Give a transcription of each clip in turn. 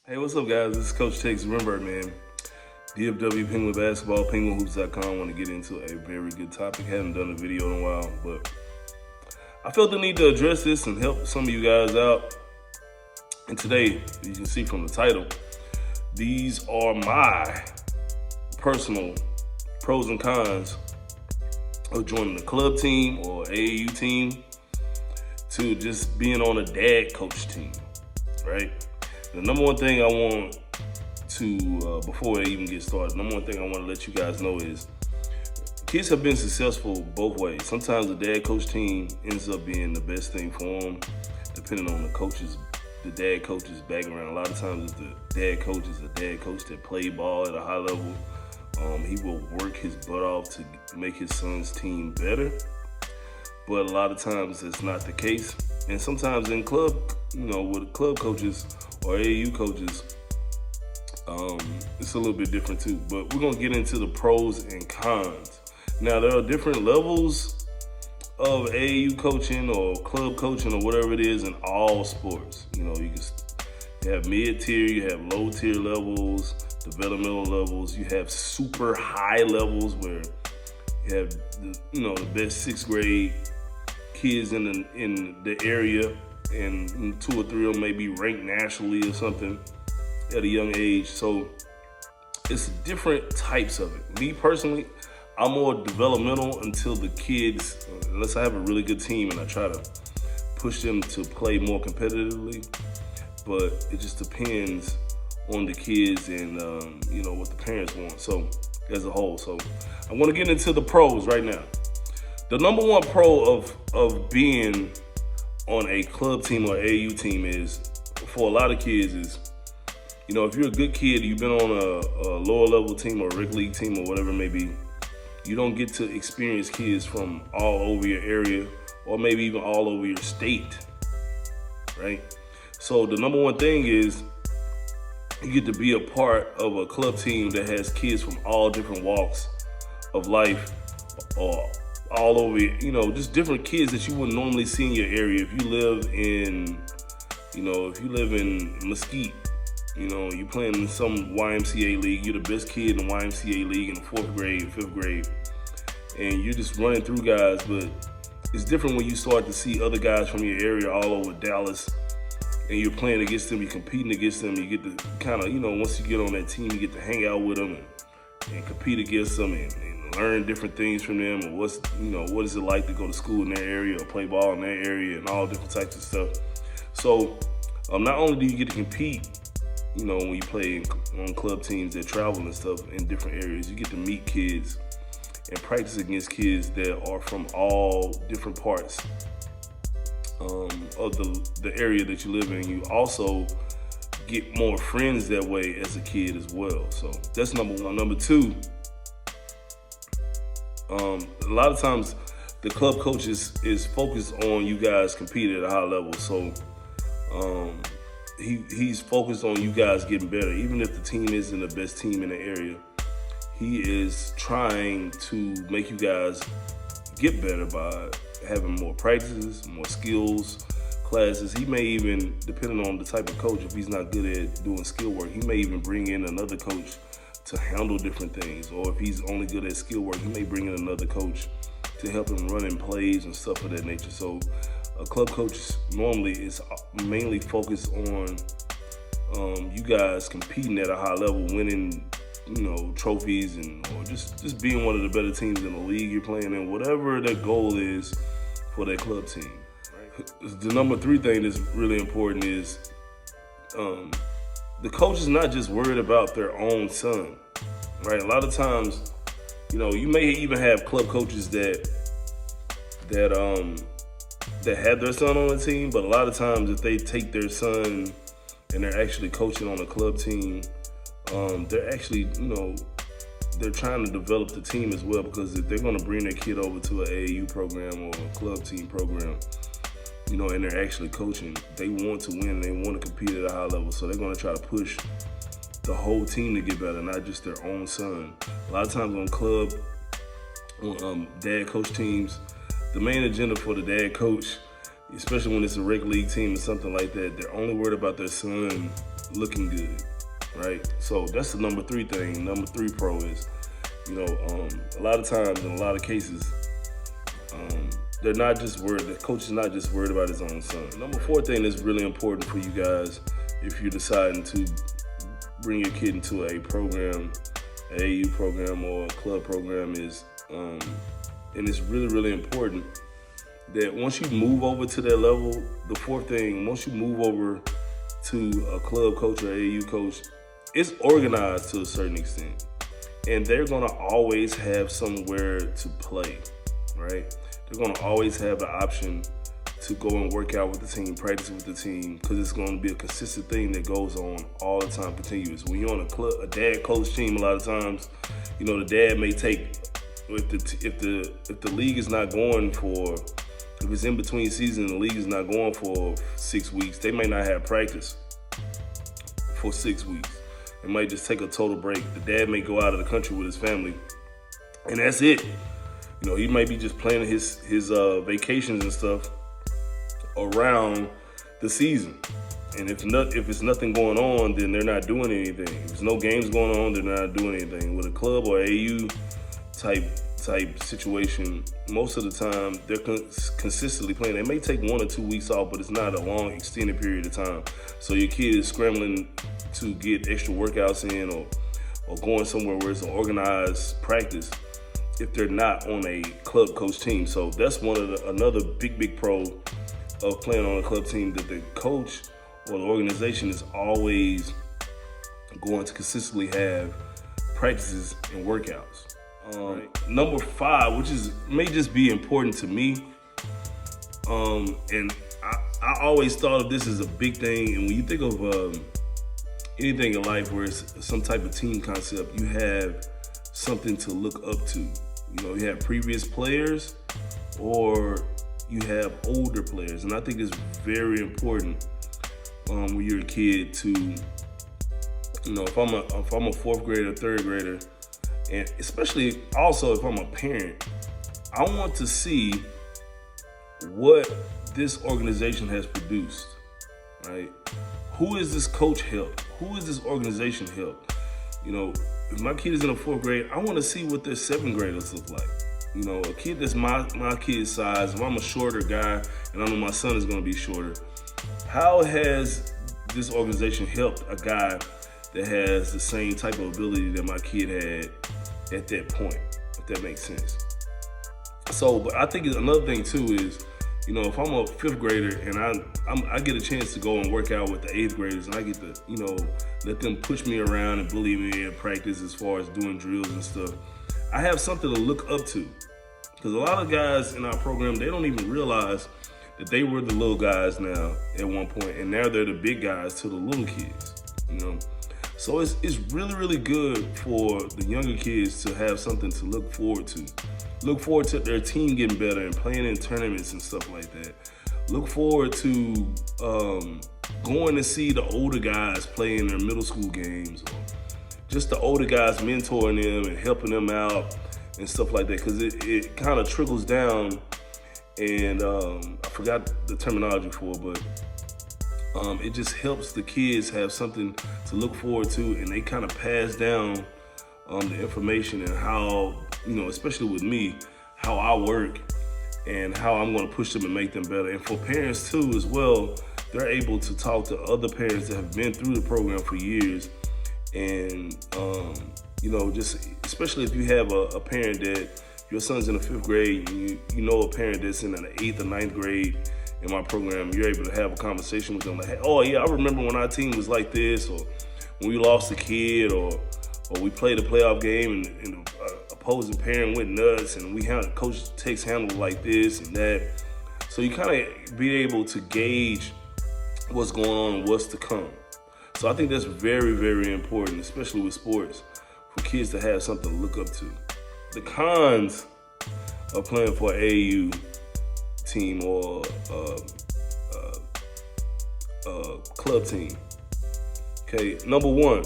Hey, what's up, guys? This is Coach Tex. Remember, man, DFW Penguin Basketball, Penguinhoops.com. Want to get into a very good topic. Hadn't done a video in a while, but I felt the need to address this and help some of you guys out. And today, you can see from the title, these are my personal pros and cons of joining a club team or AAU team to just being on a dad coach team, right? The number one thing I want to, before I even get started, number one thing I want to let you guys know is kids have been successful both ways. Sometimes the dad coach team ends up being the best thing for them, depending on the dad coach's background. A lot of times if the dad coach is a dad coach that played ball at a high level, he will work his butt off to make his son's team better. But a lot of times that's not the case. And sometimes in club, with club coaches or AAU coaches, it's a little bit different too. But we're gonna get into the pros and cons. Now, there are different levels of AAU coaching or club coaching or whatever it is in all sports. You have mid-tier, you have low-tier levels, developmental levels, you have super high levels where you have the best sixth grade kids in the area, and 2 or 3 of them may be ranked nationally or something at a young age. So it's different types of it. Me personally, I'm more developmental until the kids, unless I have a really good team and I try to push them to play more competitively. But it just depends on the kids and what the parents want. So as a whole, so I want to get into the pros right now. The number one pro of being on a club team or AAU team is, for a lot of kids, is, if you're a good kid, you've been on a lower level team or a rec league team or whatever it may be, you don't get to experience kids from all over your area or maybe even all over your state, right? So the number one thing is you get to be a part of a club team that has kids from all different walks of life, or all over, just different kids that you wouldn't normally see in your area. If you live in Mesquite, you're playing in some YMCA league, you're the best kid in the YMCA league in the 4th grade, 5th grade, and you're just running through guys. But it's different when you start to see other guys from your area all over Dallas, and you're playing against them, you're competing against them, you get to kind of, once you get on that team, you get to hang out with them and compete against them and learn different things from them, and what is it like to go to school in their area or play ball in their area and all different types of stuff. So not only do you get to compete, when you play on club teams that travel and stuff in different areas, you get to meet kids and practice against kids that are from all different parts of the area that you live in. You also get more friends that way as a kid as well. So that's number one. Number two, a lot of times the club coach is focused on you guys competing at a high level. So he's focused on you guys getting better. Even if the team isn't the best team in the area, he is trying to make you guys get better by having more practices, more skills, classes. He may even, depending on the type of coach, if he's not good at doing skill work, he may even bring in another coach to handle different things. Or if he's only good at skill work, he may bring in another coach to help him run in plays and stuff of that nature. So a club coach normally is mainly focused on you guys competing at a high level, winning trophies, or just being one of the better teams in the league you're playing in, whatever that goal is for that club team. Right? The number 3 thing that's really important is the coach is not just worried about their own son, right? A lot of times, you may even have club coaches that have their son on the team, but a lot of times if they take their son and they're actually coaching on a club team, they're actually, they're trying to develop the team as well, because if they're going to bring their kid over to an AAU program or a club team program, and they're actually coaching, they want to win, they want to compete at a high level, so they're going to try to push the whole team to get better, not just their own son. A lot of times on dad coach teams, the main agenda for the dad coach, especially when it's a rec league team or something like that, they're only worried about their son looking good, right? So that's the number 3 thing. Number 3 pro is, a lot of times in a lot of cases, they're not just worried. The coach is not just worried about his own son. Number 4 thing that's really important for you guys, if you're deciding to bring your kid into a program, an AAU program or a club program, is, and it's really, really important that once you move over to that level, the 4th thing, once you move over to a club coach or AAU coach, it's organized to a certain extent. And they're gonna always have somewhere to play, right? They're gonna always have the option to go and work out with the team, practice with the team, because it's gonna be a consistent thing that goes on all the time, continuous. When you're on a dad coach team, a lot of times, the dad may take, if the league is not going for, if it's in between season and the league is not going for 6 weeks, they may not have practice for 6 weeks. It might just take a total break. The dad may go out of the country with his family, and that's it. He might be just planning his vacations and stuff around the season. And if it's nothing going on, then they're not doing anything. If there's no games going on, they're not doing anything. With a club or AU type situation, most of the time they're consistently playing. They may take 1 or 2 weeks off, but it's not a long extended period of time. So your kid is scrambling to get extra workouts in or going somewhere where it's an organized practice if they're not on a club coach team. So that's another big pro of playing on a club team, that the coach or the organization is always going to consistently have practices and workouts. Number 5, which may just be important to me, and I always thought of this as a big thing. And when you think of anything in life where it's some type of team concept, you have something to look up to. You have previous players or you have older players, and I think it's very important when you're a kid to, if I'm a 4th grader, 3rd grader, and especially also if I'm a parent, I want to see what this organization has produced, right? Who is this coach helped? Who is this organization helped? If my kid is in the 4th grade, I want to see what their 7th graders look like. A kid that's my kid's size, if I'm a shorter guy and I know my son is going to be shorter, how has this organization helped a guy that has the same type of ability that my kid had at that point, if that makes sense? So, but I think another thing too is, if I'm a 5th grader and I get a chance to go and work out with the 8th graders, and I get to, let them push me around and bully me in practice as far as doing drills and stuff, I have something to look up to. Because a lot of guys in our program, they don't even realize that they were the little guys now at one point, and now they're the big guys to the little kids, So it's really, really good for the younger kids to have something to look forward to. Look forward to their team getting better and playing in tournaments and stuff like that. Look forward to going to see the older guys play in their middle school games, or just the older guys mentoring them and helping them out and stuff like that, because it kind of trickles down, and I forgot the terminology for it, but it just helps the kids have something to look forward to, and they kind of pass down the information and how, especially with me, how I work and how I'm going to push them and make them better. And for parents too as well, they're able to talk to other parents that have been through the program for years, and just especially if you have a parent that your son's in the 5th grade, and you know a parent that's in the 8th or 9th grade in my program, you're able to have a conversation with them like, hey, oh yeah, I remember when our team was like this, or when we lost a kid, or we played a playoff game and the opposing parent went nuts, and we had coach takes handled like this and that. So you kind of be able to gauge what's going on and what's to come. So I think that's very, very important, especially with sports, for kids to have something to look up to. The cons of playing for an AAU team or club team. Okay, number 1,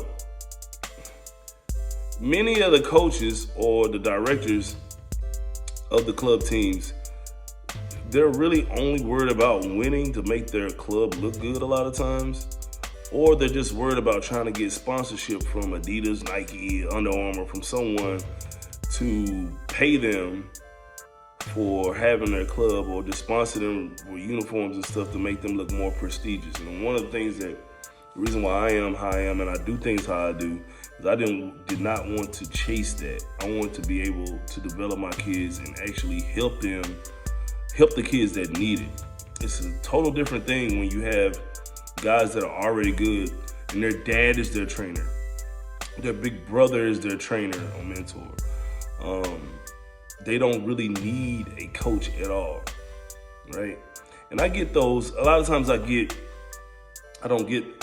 many of the coaches or the directors of the club teams, they're really only worried about winning to make their club look good a lot of times, or they're just worried about trying to get sponsorship from Adidas, Nike, Under Armour, from someone to pay them for having their club, or to sponsor them with uniforms and stuff to make them look more prestigious. And one of the things the reason why I am how I am and I do things how I do is I did not want to chase that. I wanted to be able to develop my kids and actually help the kids that need it. It's a total different thing when you have guys that are already good and their dad is their trainer, their big brother is their trainer or mentor. They don't really need a coach at all, right? And I get those. A lot of times I don't get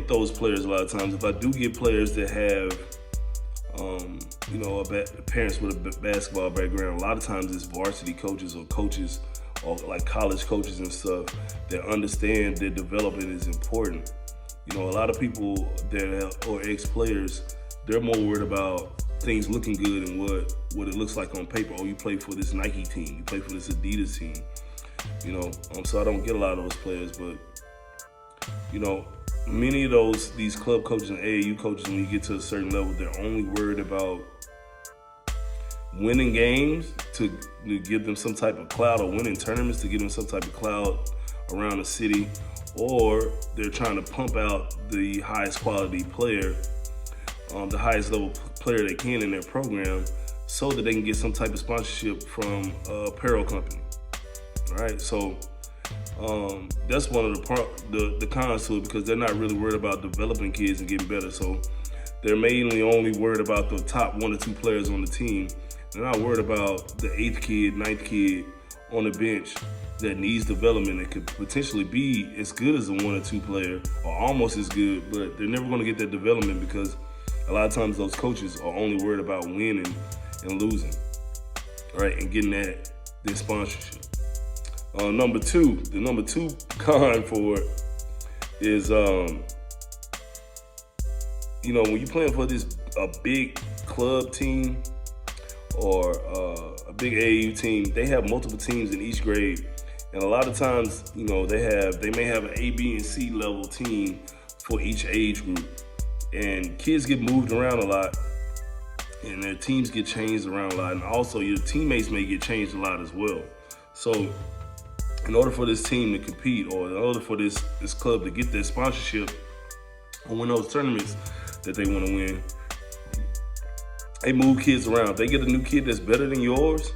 those players a lot of times. If I do get players that have, parents with a basketball background, a lot of times it's varsity coaches or like college coaches and stuff that understand that development is important. A lot of people that are ex-players, they're more worried about things looking good and what it looks like on paper. Oh, you play for this Nike team, you play for this Adidas team, so I don't get a lot of those players. But many of these club coaches and AAU coaches, when you get to a certain level, they're only worried about winning games to give them some type of clout, or winning tournaments to give them some type of clout around the city, or they're trying to pump out the highest quality player, the highest level player they can in their program, so that they can get some type of sponsorship from an apparel company. All right, so that's one of the cons to it, because they're not really worried about developing kids and getting better. So they're mainly only worried about the top 1 or 2 players on the team. They're not worried about the 8th kid, 9th kid on the bench that needs development and could potentially be as good as a 1 or 2 player, or almost as good, but they're never going to get that development because a lot of times those coaches are only worried about winning and losing, right, and getting that sponsorship. The number two con for it is, when you're playing for a big club team or a big AAU team, they have multiple teams in each grade, and a lot of times, they may have an A, B, and C level team for each age group, and kids get moved around a lot, and their teams get changed around a lot, and also your teammates may get changed a lot as well. So in order for this team to compete, or in order for this club to get their sponsorship or win those tournaments that they want to win, they move kids around. If they get a new kid that's better than yours,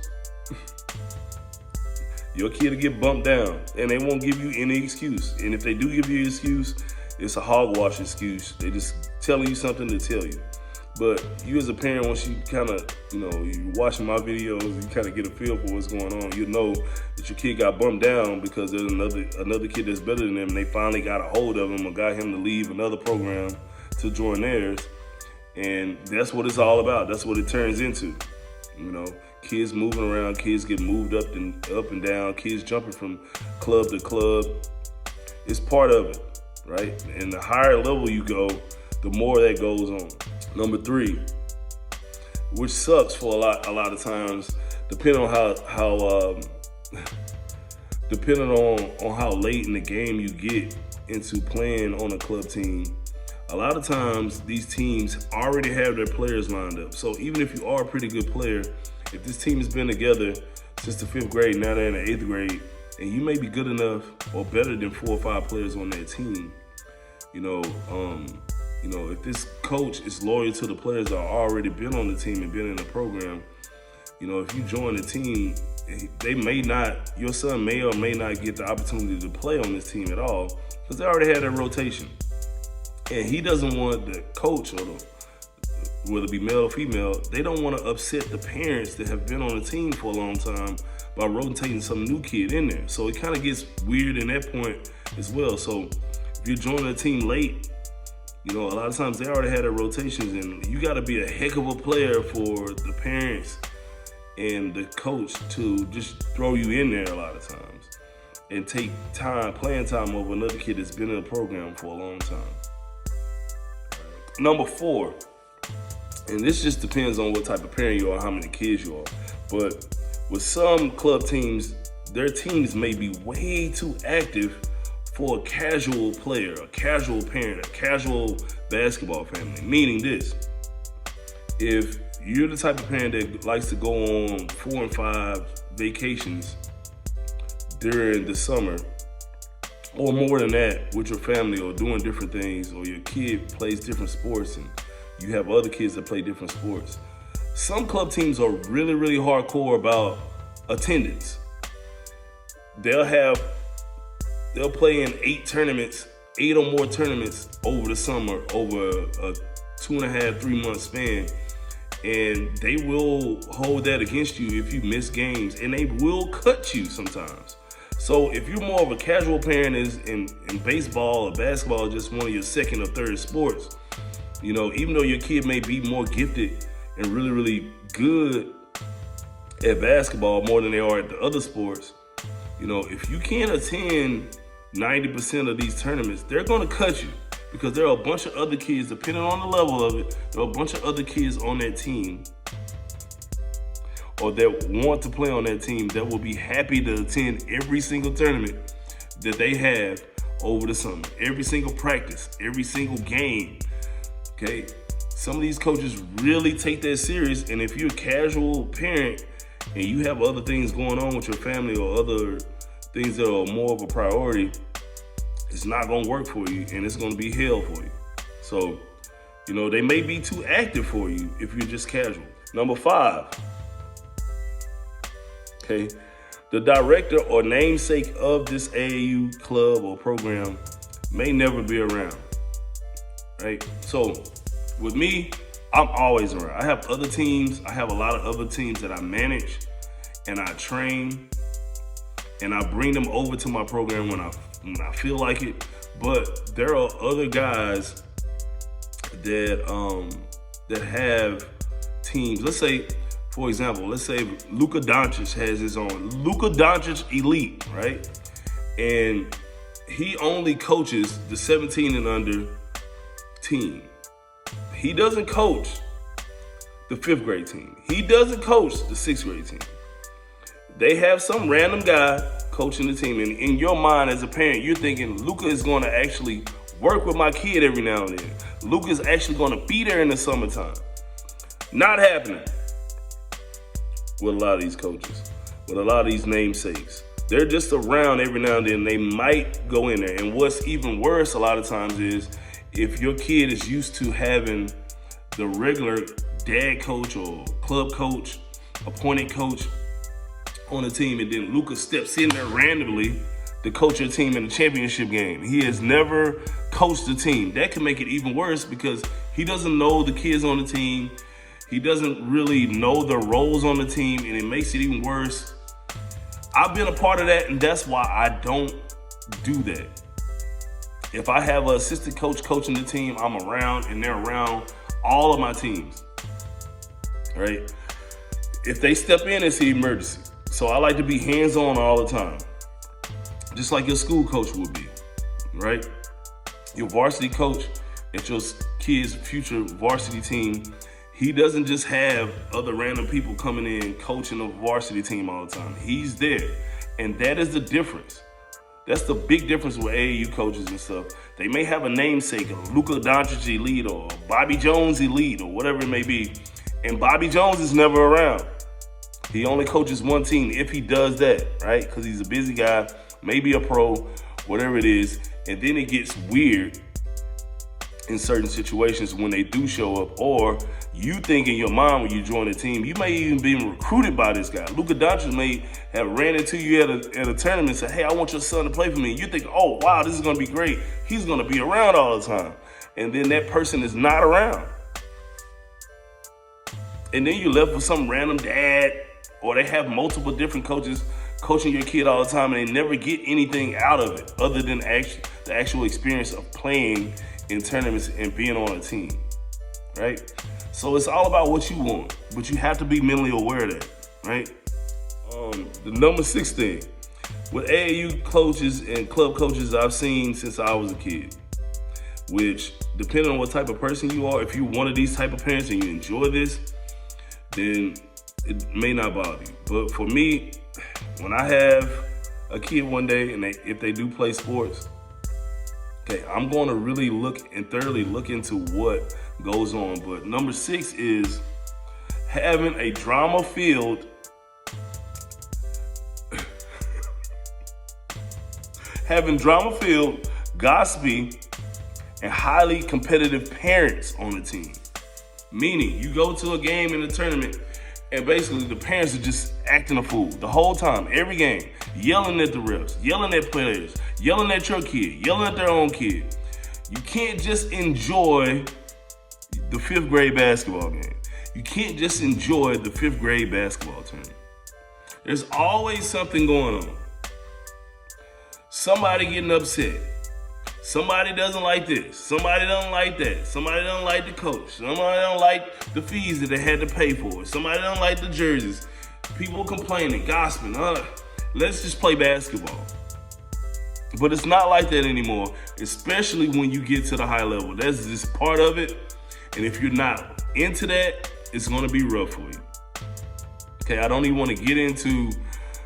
your kid will get bumped down, and they won't give you any excuse. And if they do give you an excuse, it's a hogwash excuse. They just telling you something to tell you. But you as a parent, once you kind of, you're watching my videos, you kind of get a feel for what's going on. You know that your kid got bumped down because there's another kid that's better than them, and they finally got a hold of him or got him to leave another program to join theirs. And that's what it's all about. That's what it turns into. Kids moving around, kids get moved up and down, kids jumping from club to club. It's part of it, right? And the higher level you go, the more that goes on. Number 3, which sucks for a lot of times, depending on how late in the game you get into playing on a club team. A lot of times these teams already have their players lined up. So even if you are a pretty good player, if this team has been together since the 5th grade, now they're in the 8th grade, and you may be good enough or better than 4 or 5 players on that team, if this coach is loyal to the players that have already been on the team and been in the program, if you join the team, your son may or may not get the opportunity to play on this team at all, because they already had their rotation. And he doesn't want the coach, or whether it be male or female, they don't want to upset the parents that have been on the team for a long time by rotating some new kid in there. So it kind of gets weird in that point as well. So if you're joining a team late, a lot of times they already had their rotations, and you got to be a heck of a player for the parents and the coach to just throw you in there a lot of times and take playing time over another kid that's been in the program for a long time. Number 4, and this just depends on what type of parent you are, how many kids you are, but with some club teams, their teams may be way too active for a casual player, a casual parent, a casual basketball family. Meaning this: if you're the type of parent that likes to go on 4 and 5 vacations during the summer, or more than that, with your family, or doing different things, or your kid plays different sports and you have other kids that play different sports, some club teams are really, really hardcore about attendance. They'll play in 8 or more tournaments over the summer, over a 2.5, 3 month span. And they will hold that against you if you miss games, and they will cut you sometimes. So if you're more of a casual parent in baseball or basketball, just one of your second or third sports, even though your kid may be more gifted and really, really good at basketball more than they are at the other sports, if you can't attend 90% of these tournaments, they're going to cut you, because there are a bunch of other kids, depending on the level of it, there are a bunch of other kids on that team, or that want to play on that team, that will be happy to attend every single tournament that they have over the summer, every single practice, every single game. Okay, some of these coaches really take that serious, and if you're a casual parent and you have other things going on with your family or other things that are more of a priority, it's not gonna work for you, and it's gonna be hell for you. So, they may be too active for you if you're just casual. Number 5, okay, the director or namesake of this AAU club or program may never be around, right? So with me, I'm always around. I have other teams. I have a lot of other teams that I manage and I train, and I bring them over to my program when I feel like it. But there are other guys that have teams. Let's say, for example, Luka Doncic has his own Luka Doncic Elite, right? And he only coaches the 17 and under team. He doesn't coach the 5th grade team. He doesn't coach the 6th grade team. They have some random guy coaching the team. And in your mind as a parent, you're thinking, Luka is going to actually work with my kid every now and then. Luka is actually going to be there in the summertime. Not happening with a lot of these coaches, with a lot of these namesakes. They're just around every now and then. They might go in there. And what's even worse a lot of times is if your kid is used to having the regular dad coach or club coach, appointed coach on the team, and then Luka steps in there randomly to coach your team in a championship game. He has never coached the team. That can make it even worse because he doesn't know the kids on the team. He doesn't really know the roles on the team, and it makes it even worse. I've been a part of that, and that's why I don't do that. If I have an assistant coach coaching the team, I'm around, and they're around all of my teams, right? If they step in, it's an emergency. So I like to be hands-on all the time, just like your school coach would be, right? Your varsity coach at your kid's future varsity team, he doesn't just have other random people coming in coaching a varsity team all the time. He's there, and that is the difference. That's the big difference with AAU coaches and stuff. They may have a namesake, Luka Doncic Elite or Bobby Jones Elite or whatever it may be, and Bobby Jones is never around. He only coaches one team if he does that, right? Because he's a busy guy, maybe a pro, whatever it is. And then it gets weird in certain situations when they do show up, or you think in your mind when you join the team, you may even be recruited by this guy. Luka Doncic may have ran into you at a tournament and said, hey, I want your son to play for me. You think, oh, wow, this is going to be great. He's going to be around all the time. And then that person is not around. And then you're left with some random dad, or they have multiple different coaches coaching your kid all the time, and they never get anything out of it other than the actual experience of playing in tournaments and being on a team, right? So it's all about what you want, but you have to be mentally aware of that, right? The number 6 thing, with AAU coaches and club coaches I've seen since I was a kid, which depending on what type of person you are, if you're one of these type of parents and you enjoy this, then it may not bother you. But for me, when I have a kid one day and if they do play sports, Okay, I'm going to really thoroughly look into what goes on. But number 6 is having a drama-filled gossipy, and highly competitive parents on the team. Meaning, you go to a game in a tournament, and basically the parents are just acting a fool the whole time, every game, yelling at the refs, yelling at players, yelling at your kid, yelling at their own kid. You can't just enjoy the 5th grade basketball game. You can't just enjoy the 5th grade basketball tournament. There's always something going on. Somebody getting upset. Somebody doesn't like this. Somebody doesn't like that. Somebody doesn't like the coach. Somebody don't like the fees that they had to pay for. Somebody don't like the jerseys. People complaining, gossiping. Let's just play basketball. But it's not like that anymore, especially when you get to the high level. That's just part of it. And if you're not into that, it's going to be rough for you. Okay, I don't even want to get into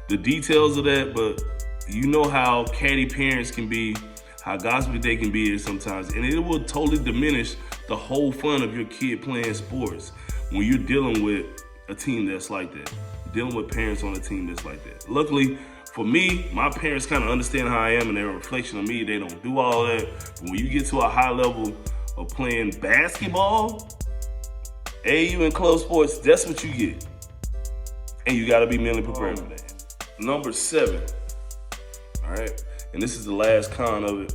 the details of that, but you know how catty parents can be, how gossipy they can be sometimes, and it will totally diminish the whole fun of your kid playing sports when you're dealing with a team that's like that, dealing with parents on a team that's like that. Luckily for me, my parents kind of understand how I am, and they're a reflection of me. They don't do all that. But when you get to a high level of playing basketball, AAU and club sports, that's what you get. And you got to be mentally prepared for that. Number 7, all right? And this is the last con of it.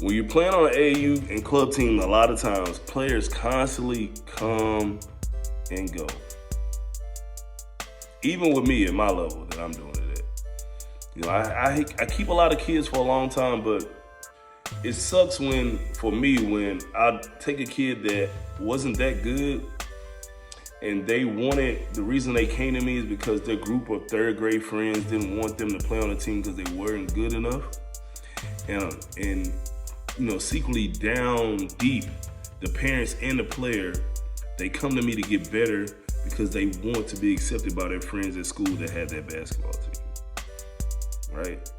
When you're playing on an AAU and club team, a lot of times players constantly come and go. Even with me at my level that I'm doing it at. You know, I keep a lot of kids for a long time, but it sucks when I take a kid that wasn't that good, and the reason they came to me is because their group of 3rd grade friends didn't want them to play on the team because they weren't good enough. And you know, secretly down deep, the parents and the player, they come to me to get better because they want to be accepted by their friends at school that had that basketball team, right?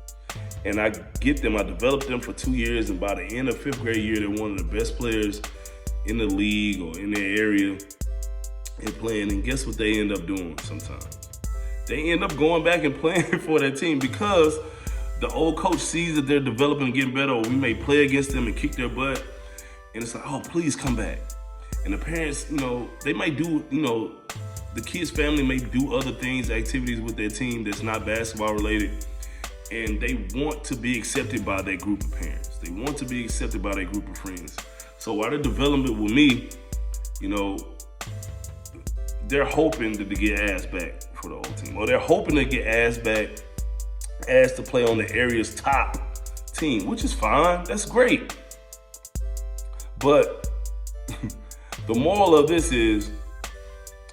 And I get them, I developed them for 2 years, and by the end of 5th grade year, they're one of the best players in the league or in their area and playing. And guess what they end up doing sometimes? They end up going back and playing for that team because the old coach sees that they're developing and getting better, or we may play against them and kick their butt. And it's like, oh, please come back. And the parents, you know, they might do, you know, the kid's family may do other things, activities with their team that's not basketball related. And they want to be accepted by their group of parents. They want to be accepted by their group of friends. So while they're developing with me, you know, they're hoping to get asked back for the old team. Or they're hoping to get asked to play on the area's top team, which is fine. That's great. But the moral of this is,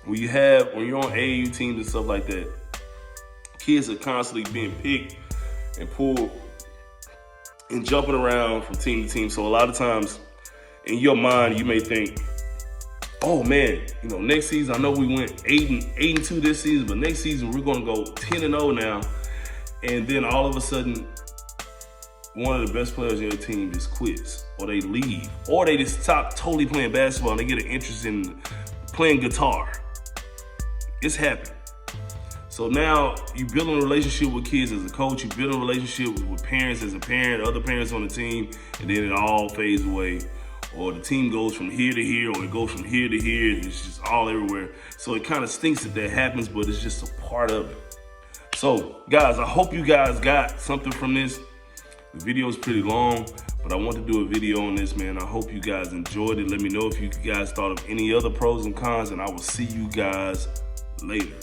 when you're on AAU teams and stuff like that, kids are constantly being picked and pulled and jumping around from team to team. So a lot of times in your mind, you may think, oh man, you know, next season, I know we went 8-2 this season, but next season we're gonna go 10-0 now. And then all of a sudden, one of the best players on your team just quits, or they leave, or they just stop totally playing basketball and they get an interest in playing guitar. It's happened. So now you build a relationship with kids as a coach, you build a relationship with parents as a parent, other parents on the team, and then it all fades away. Or the team goes from here to here, or it goes from here to here, and it's just all everywhere. So it kind of stinks that happens, but it's just a part of it. So guys, I hope you guys got something from this. The video is pretty long, but I want to do a video on this, man. I hope you guys enjoyed it. Let me know if you guys thought of any other pros and cons, and I will see you guys later.